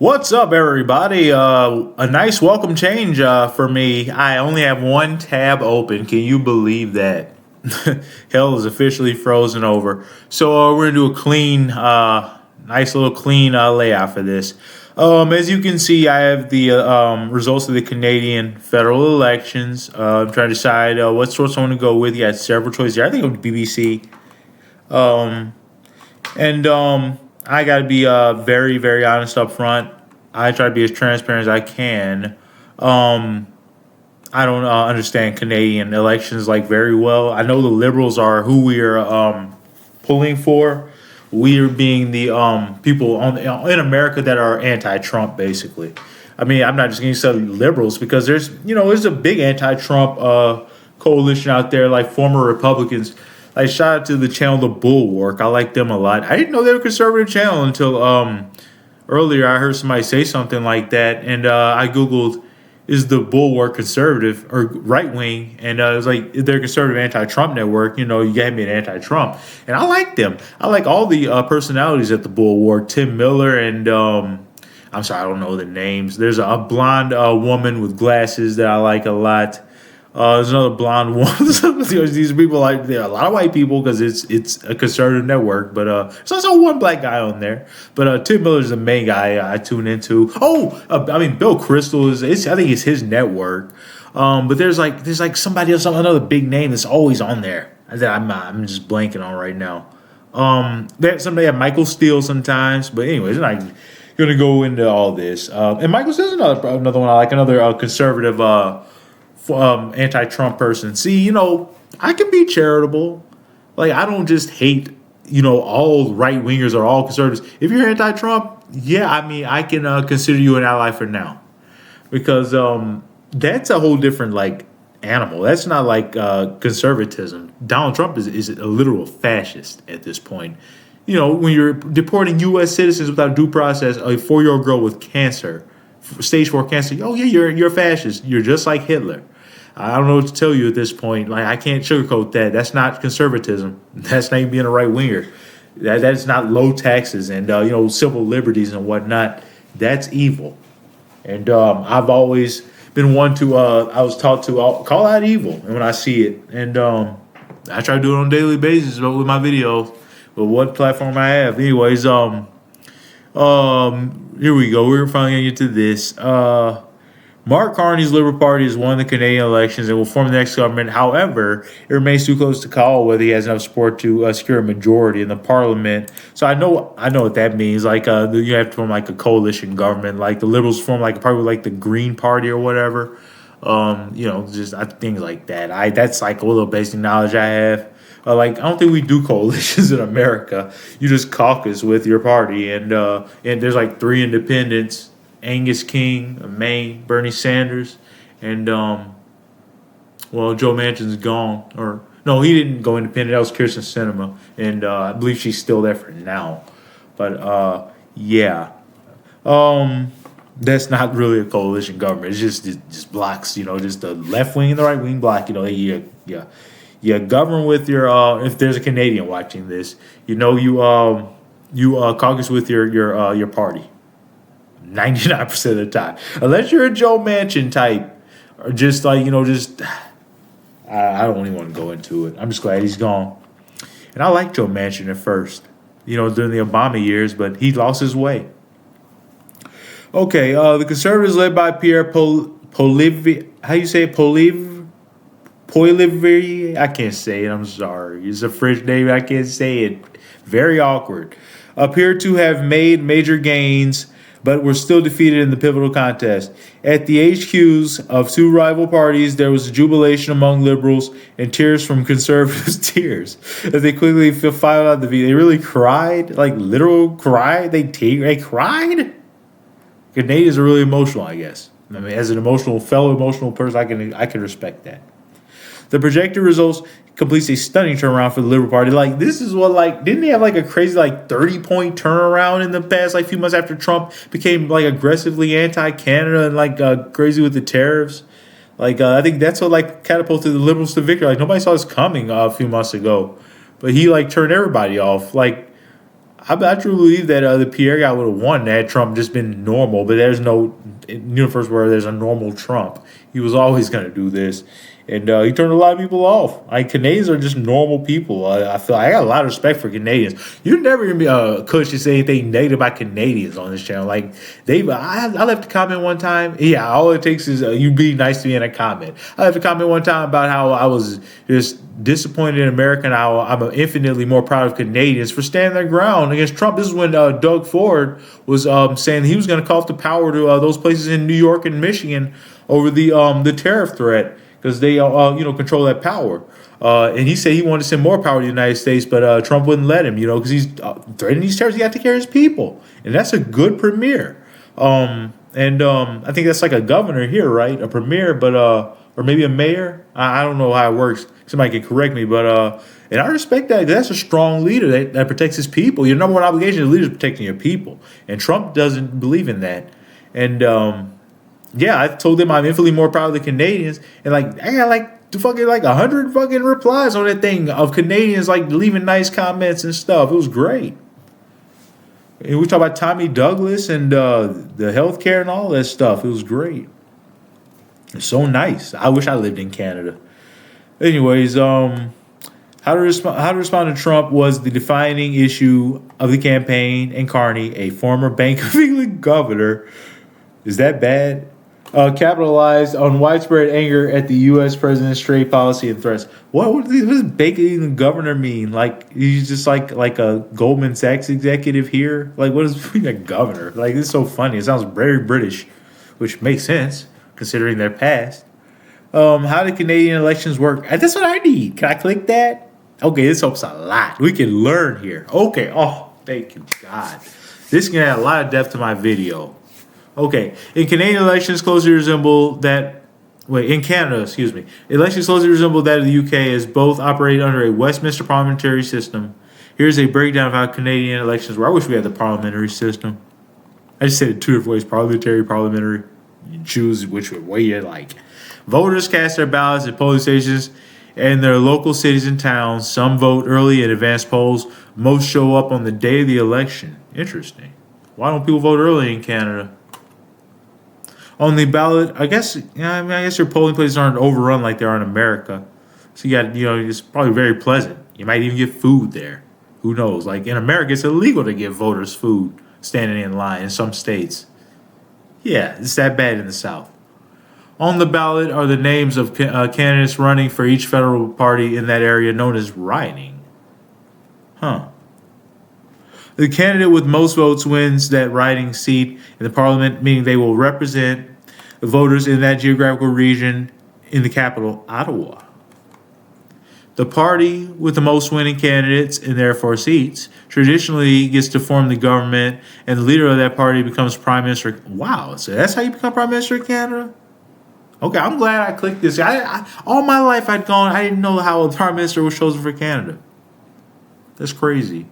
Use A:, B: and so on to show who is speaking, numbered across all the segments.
A: What's up, everybody? A nice welcome change for me. I only have one tab open. Can you believe that? Hell is officially frozen over. So we're gonna do a clean, nice little clean layout for this. As you can see, I have the results of the Canadian federal elections. I'm trying to decide what source I want to go with. You got several choices here. I think it would be BBC. And I got to be very, very honest up front. I try to be as transparent as I can. I don't understand Canadian elections like very well. I know the Liberals are who we are pulling for. We are being the people in America that are anti-Trump, basically. I mean, I'm not just going to say liberals because there's a big anti-Trump coalition out there, like former Republicans. Like, shout out to the channel The Bulwark. I like them a lot. I didn't know they were a conservative channel until earlier I heard somebody say something like that, and I googled, is the Bulwark conservative or right wing? And it was like, they're a conservative anti-Trump network. You know, you got me an anti-Trump, and I like them. I like all the personalities at the Bulwark. Tim Miller and I'm sorry, I don't know the names. There's a blonde woman with glasses that I like a lot. There's another blonde one. These people, like, there are a lot of white people because it's a conservative network, but there's also one black guy on there. But Tim Miller's the main guy I tune into. I mean, Bill Crystal I think it's his network. But there's like somebody else, another big name that's always on there that I'm just blanking on right now. Somebody have Michael Steele sometimes, but anyways, I'm not gonna go into all this. And Michael Steele's another one I like, another conservative. Anti-Trump person. See, I can be charitable. Like, I don't just hate, all right wingers or all conservatives. If you're anti-Trump, yeah, I mean, I can consider you an ally for now, because that's a whole different animal. That's not like conservatism. Donald Trump is a literal fascist at this point. When you're deporting U.S. citizens without due process, a 4-year-old girl with cancer, stage 4 cancer. Oh yeah, you're a fascist. You're just like Hitler. I don't know what to tell you at this point. Like, I can't sugarcoat that. That's not conservatism. That's not even being a right winger. That's not low taxes and civil liberties and whatnot. That's evil. And I've always been one to. I was taught to call out evil, and when I see it, and I try to do it on a daily basis with my videos. But what platform I have, anyways. Here we go. We're finally getting to this. Mark Carney's Liberal Party has won the Canadian elections and will form the next government. However, it remains too close to call whether he has enough support to secure a majority in the parliament. So I know what that means. Like, you have to form like a coalition government. Like, the Liberals form like a party with like the Green Party or whatever. Just things like that. That's like a little basic knowledge I have. I don't think we do coalitions in America. You just caucus with your party, and there's like 3 independents: Angus King of Maine, Bernie Sanders, and Joe Manchin's gone. Or no, he didn't go independent. That was Kirsten Sinema, and I believe she's still there for now. But yeah, that's not really a coalition government. It's just blocks. Just the left wing and the right wing block. You govern with your. If there's a Canadian watching this, you caucus with your party. 99% of the time, unless you're a Joe Manchin type, or just I don't even want to go into it. I'm just glad he's gone. And I liked Joe Manchin at first, during the Obama years, but he lost his way. Okay, the Conservatives led by Pierre Poilievre. How you say it? Poilievre? I can't say it. I'm sorry. It's a French name. I can't say it. Very awkward. Appear to have made major gains, but were still defeated in the pivotal contest. At the HQs of 2 rival parties, there was jubilation among liberals and tears from conservatives. Tears as they quickly filed out the V. They really cried, like literal cried. They cried. Canadians are really emotional, I guess. I mean, as an fellow emotional person, I can respect that. The projected results completes a stunning turnaround for the Liberal Party. Like, this is what, didn't they have a crazy 30-point turnaround in the past few months after Trump became aggressively anti-Canada and crazy with the tariffs? I think that's what catapulted the Liberals to victory. Nobody saw this coming a few months ago, but he turned everybody off. I truly believe that the Pierre guy would have won had Trump just been normal. But there's no universe where there's a normal Trump. He was always going to do this, and he turned a lot of people off. Like Canadians are just normal people. I feel I got a lot of respect for Canadians. You never hear me Kush say anything negative about Canadians on this channel. Like I left a comment one time. Yeah, all it takes is you be nice to me in a comment. I left a comment one time about how I was just disappointed in America and how I'm infinitely more proud of Canadians for standing their ground against Trump. This is when Doug Ford was saying he was going to call off the power to those places in New York and Michigan over the tariff threat because they control that power. And he said he wanted to send more power to the United States, but Trump wouldn't let him, because he's threatening these tariffs. He got to take care of his people, and that's a good premier. I think that's like a governor here, right? A premier, but or maybe a mayor. I don't know how it works. Somebody can correct me, but and I respect that. That's a strong leader that protects his people. Your number one obligation as a leader is protecting your people, and Trump doesn't believe in that. And yeah, I told them I'm infinitely more proud of the Canadians, and I got fucking 100 fucking replies on that thing of Canadians leaving nice comments and stuff. It was great. And we talk about Tommy Douglas and the healthcare and all that stuff. It was great. It's so nice. I wish I lived in Canada. Anyways, how to respond to Trump was the defining issue of the campaign, and Carney, a former Bank of England governor, is that bad? Capitalized on widespread anger at the U.S. president's trade policy and threats. What does Bank of England governor mean? He's just like a Goldman Sachs executive here? What does being a governor? This is so funny. It sounds very British, which makes sense considering their past. How do Canadian elections work? That's what I need. Can I click that? Okay, this helps a lot. We can learn here. Okay. Oh, thank you, God. This can add a lot of depth to my video. Okay, in Canadian elections closely resemble that. In Canada, excuse me. Elections closely resemble that of the UK as both operate under a Westminster parliamentary system. Here's a breakdown of how Canadian elections work. I wish we had the parliamentary system. I just said it two different ways: parliamentary. You choose which way you like. Voters cast their ballots at polling stations in their local cities and towns. Some vote early in advanced polls. Most show up on the day of the election. Interesting. Why don't people vote early in Canada? On the ballot, I guess your polling places aren't overrun like they are in America. So you got, it's probably very pleasant. You might even get food there. Who knows? In America, it's illegal to give voters food standing in line in some states. Yeah, it's that bad in the South. On the ballot are the names of candidates running for each federal party in that area, known as riding. Huh. The candidate with most votes wins that riding seat in the parliament, meaning they will represent the voters in that geographical region in the capital, Ottawa. The party with the most winning candidates and therefore seats traditionally gets to form the government, and the leader of that party becomes prime minister. Wow, so that's how you become prime minister of Canada? Okay, I'm glad I clicked this. All my life I didn't know how a prime minister was chosen for Canada. That's crazy.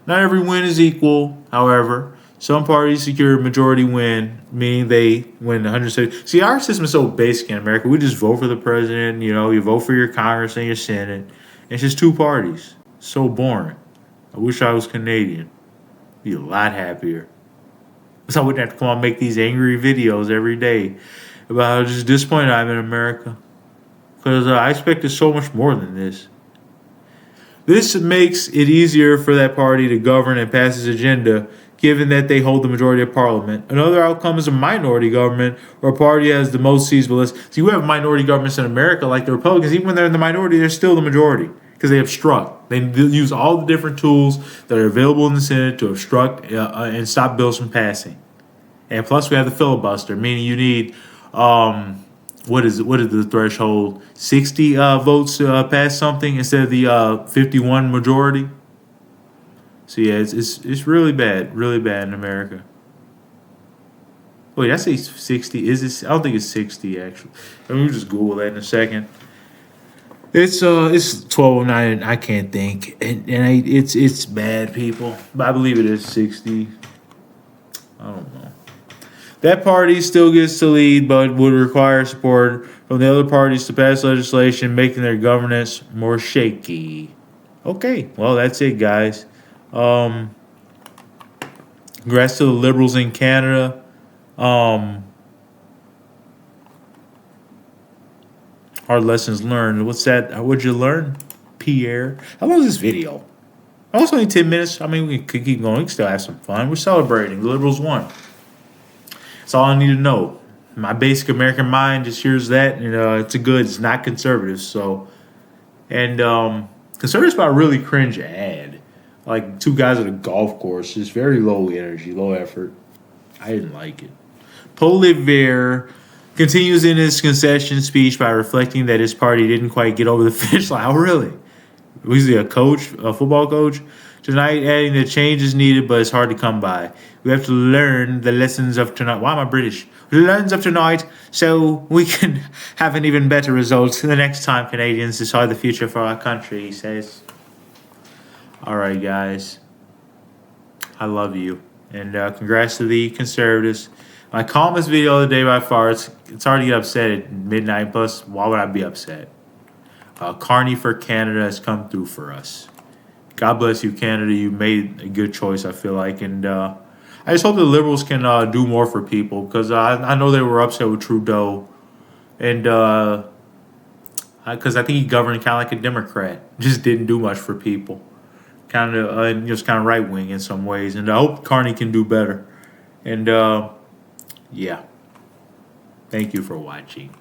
A: Not every win is equal, however. Some parties secure a majority win, meaning they win 170. See, our system is so basic in America. We just vote for the president, you vote for your Congress and your Senate. It's just two parties. So boring. I wish I was Canadian. Be a lot happier. So I wouldn't have to come on and make these angry videos every day about how just disappointed I am in America. Because I expected so much more than this. This makes it easier for that party to govern and pass its agenda, given that they hold the majority of parliament. Another outcome is a minority government, where a party has the most seats but less. See, we have minority governments in America, like the Republicans. Even when they're in the minority, they're still the majority because they obstruct. They use all the different tools that are available in the Senate to obstruct and stop bills from passing. And plus, we have the filibuster, meaning you need what is the threshold? 60 votes to pass something instead of the 51 majority. So yeah, it's really bad in America. Wait, I say 60. Is it? I don't think it's 60 actually. Let me just Google that in a second. It's 1209. I can't think, and it's bad, people. But I believe it is 60. I don't know. That party still gets to lead, but would require support from the other parties to pass legislation, making their governance more shaky. Okay, well, that's it, guys. Congrats to the Liberals in Canada. Um, hard lessons learned. What's that? What'd you learn, Pierre? How long is this video? Oh, it's only 10 minutes. I mean, we could keep going. We can still have some fun. We're celebrating. The Liberals won. That's all I need to know. My basic American mind just hears that, and it's a good. It's not conservative. So, and conservatives about a really cringe ad, like two guys at a golf course, just very low energy, low effort. I didn't like it. Polivier continues in his concession speech by reflecting that his party didn't quite get over the finish line. Oh, really? Was he a coach, a football coach? Tonight, adding that change is needed, but it's hard to come by. We have to learn the lessons of tonight. Why am I British? The lessons of tonight, so we can have an even better result the next time Canadians decide the future for our country, he says. All right, guys. I love you. And congrats to the Conservatives. My calmest video of the day by far. It's hard to get upset at midnight. Plus, why would I be upset? Carney for Canada has come through for us. God bless you, Canada. You made a good choice, I feel like. And I just hope the Liberals can do more for people, because I know they were upset with Trudeau. And because I think he governed kind of like a Democrat. Just didn't do much for people. Kind of just kind of right wing in some ways. And I hope Carney can do better. And yeah. Thank you for watching.